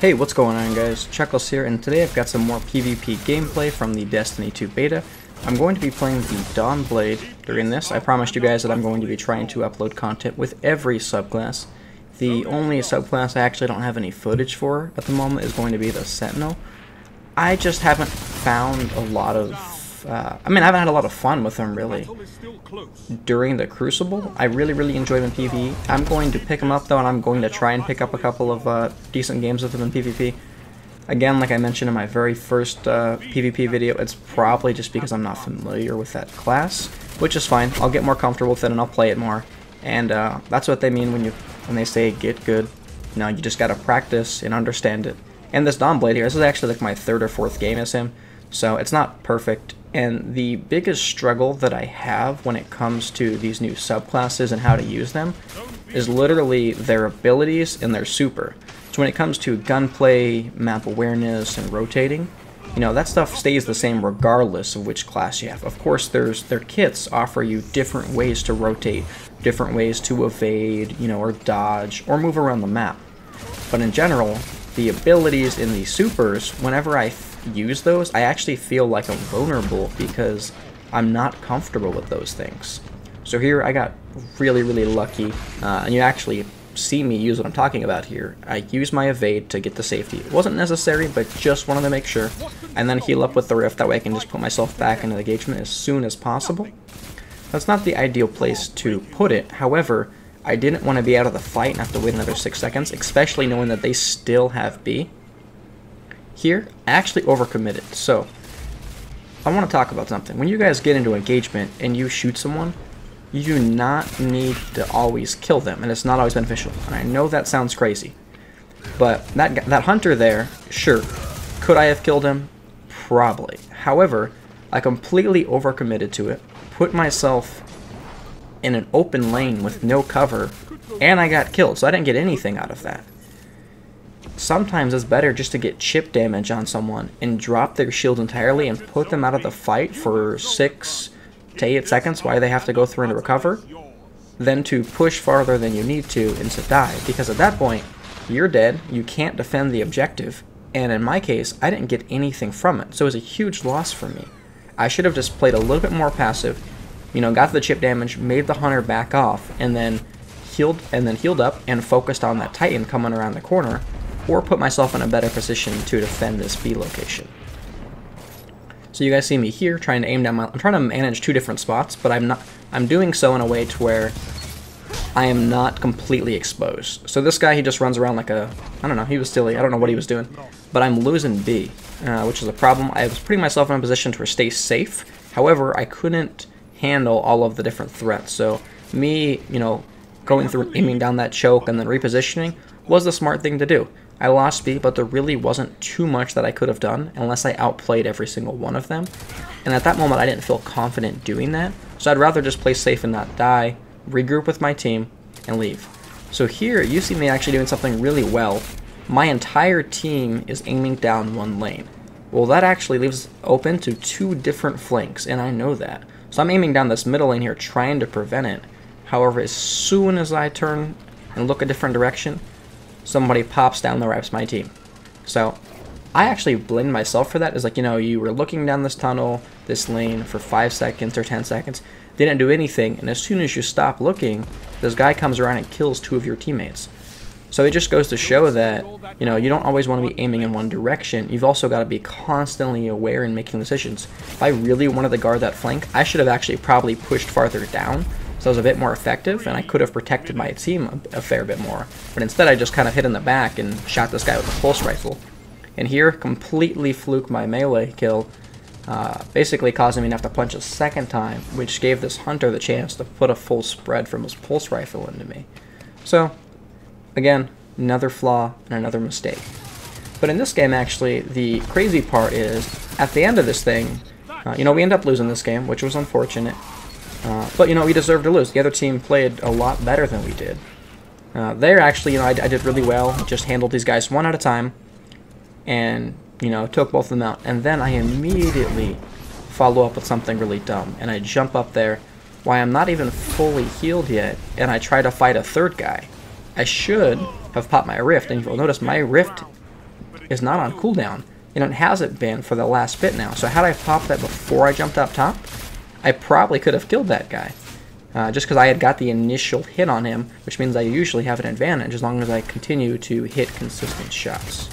Hey, what's going on guys? Chuckles here, and today I've got some more PvP gameplay from the Destiny 2 beta. I'm going to be playing the Dawnblade during this. I promised you guys that I'm going to be trying to upload content with every subclass. The only subclass I actually don't have any footage for at the moment is going to be the Sentinel. I just haven't found a lot of... I haven't had a lot of fun with them really during the Crucible. I really enjoy them in PvE. I'm going to pick them up though, and I'm going to try and pick up a couple of decent games with them in PvP. Again, like I mentioned in my very first PvP video, it's probably just because I'm not familiar with that class, which is fine. I'll get more comfortable with it and I'll play it more. And that's what they mean when they say get good. You know, you just gotta practice and understand it. And this Dawnblade here, this is actually like my third or fourth game as him, so it's not perfect. And the biggest struggle that I have when it comes to these new subclasses and how to use them is literally their abilities and their super. So when it comes to gunplay, map awareness, and rotating, you know, that stuff stays the same regardless of which class you have. Of course, their kits offer you different ways to rotate, different ways to evade, you know, or dodge, or move around the map. But in general, the abilities in the supers, whenever I use those, I actually feel like I'm vulnerable because I'm not comfortable with those things. So here I got really lucky, and you actually see me use what I'm talking about here. I use my evade to get the safety. It wasn't necessary, but just wanted to make sure, and then heal up with the rift. That way I can just put myself back into the engagement as soon as possible. That's not the ideal place to put it. However, I didn't want to be out of the fight and have to wait another 6 seconds, especially knowing that they still have B. Here, I actually overcommitted, so I want to talk about something. When you guys get into engagement and you shoot someone, you do not need to always kill them, and it's not always beneficial. And I know that sounds crazy, but that hunter there, sure, could I have killed him? Probably. However, I completely overcommitted to it, put myself in an open lane with no cover, and I got killed, so I didn't get anything out of that. Sometimes it's better just to get chip damage on someone and drop their shield entirely and put them out of the fight for 6 to 8 seconds while they have to go through and recover, than to push farther than you need to and to die, because at that point you're dead, you can't defend the objective, and in my case I didn't get anything from it, so it was a huge loss for me. I should have just played a little bit more passive, you know, got the chip damage, made the hunter back off, and then healed up and focused on that Titan coming around the corner, or put myself in a better position to defend this B location. So you guys see me here trying to aim down I'm trying to manage 2 different spots, but I'm doing so in a way to where I am not completely exposed. So this guy, he just runs around like a, I don't know, he was silly, I don't know what he was doing, but I'm losing B, which is a problem. I was putting myself in a position to stay safe, however, I couldn't handle all of the different threats. So me, you know, going through aiming down that choke and then repositioning was the smart thing to do. I lost B, but there really wasn't too much that I could have done unless I outplayed every single one of them. And at that moment, I didn't feel confident doing that, so I'd rather just play safe and not die, regroup with my team, and leave. So here, you see me actually doing something really well. My entire team is aiming down one lane. Well, that actually leaves open to 2 different flanks, and I know that. So I'm aiming down this middle lane here, trying to prevent it. However, as soon as I turn and look a different direction, somebody pops down the reps my team. So I actually blamed myself for that. It's like, you know, you were looking down this tunnel, this lane for 5 seconds or 10 seconds, didn't do anything, and as soon as you stop looking, this guy comes around and kills 2 of your teammates. So it just goes to show that, you know, you don't always want to be aiming in one direction. You've also got to be constantly aware and making decisions. If I really wanted to guard that flank, I should have actually probably pushed farther down, so I was a bit more effective, and I could have protected my team a fair bit more. But instead I just kind of hit in the back and shot this guy with a pulse rifle. And here, completely fluke my melee kill, basically causing me to have to punch a second time, which gave this hunter the chance to put a full spread from his pulse rifle into me. So, again, another flaw and another mistake. But in this game, actually, the crazy part is, at the end of this thing, you know, we end up losing this game, which was unfortunate. But, you know, we deserved to lose. The other team played a lot better than we did. There, actually, you know, I did really well. Just handled these guys one at a time. And, you know, took both of them out. And then I immediately follow up with something really dumb. And I jump up there while I'm not even fully healed yet. And I try to fight a third guy. I should have popped my rift. And you'll notice my rift is not on cooldown, and it hasn't been for the last bit now. So had I popped that before I jumped up top, I probably could have killed that guy. Just because I had got the initial hit on him, which means I usually have an advantage as long as I continue to hit consistent shots.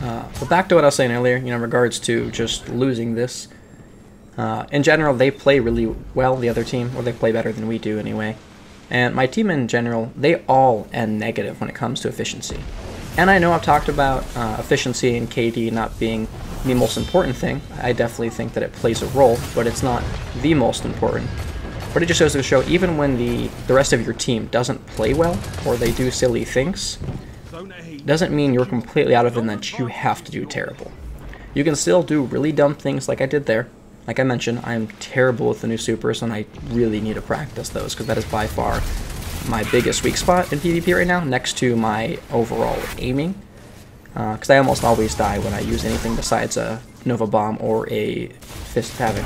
But back to what I was saying earlier, in regards to just losing this. In general, they play really well, the other team, or they play better than we do anyway. And my team in general, they all end negative when it comes to efficiency. And I know I've talked about efficiency and KD not being the most important thing. I definitely think that it plays a role, but it's not the most important. But it just goes to show, even when the rest of your team doesn't play well, or they do silly things, doesn't mean you're completely out of it and that you have to do terrible. You can still do really dumb things like I did there. Like I mentioned, I'm terrible with the new supers, and I really need to practice those, because that is by far my biggest weak spot in PvP right now, next to my overall aiming. Because I almost always die when I use anything besides a Nova Bomb or a Fist of Havoc.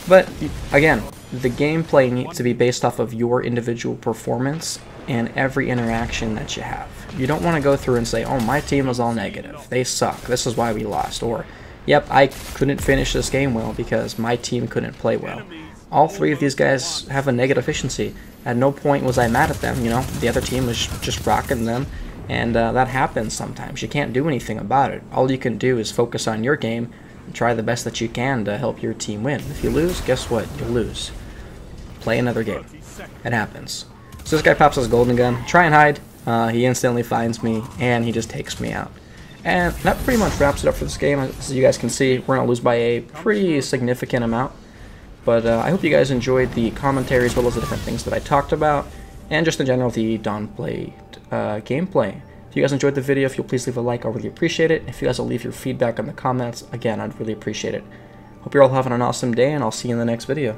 But, again, the gameplay needs to be based off of your individual performance and every interaction that you have. You don't want to go through and say, oh, my team was all negative, they suck, this is why we lost, or yep, I couldn't finish this game well because my team couldn't play well. All three of these guys have a negative efficiency. At no point was I mad at them, the other team was just rocking them, and that happens sometimes. You can't do anything about it. All you can do is focus on your game and try the best that you can to help your team win. If you lose, guess what? You'll lose. Play another game. It happens. So this guy pops his golden gun. Try and hide. He instantly finds me, and he just takes me out. And that pretty much wraps it up for this game. As you guys can see, we're going to lose by a pretty significant amount. But I hope you guys enjoyed the commentary as well as the different things that I talked about, and just in general the Dawnblade gameplay. If you guys enjoyed the video, if you'll please leave a like, I'll really appreciate it. If you guys will leave your feedback in the comments, again, I'd really appreciate it. Hope you're all having an awesome day, and I'll see you in the next video.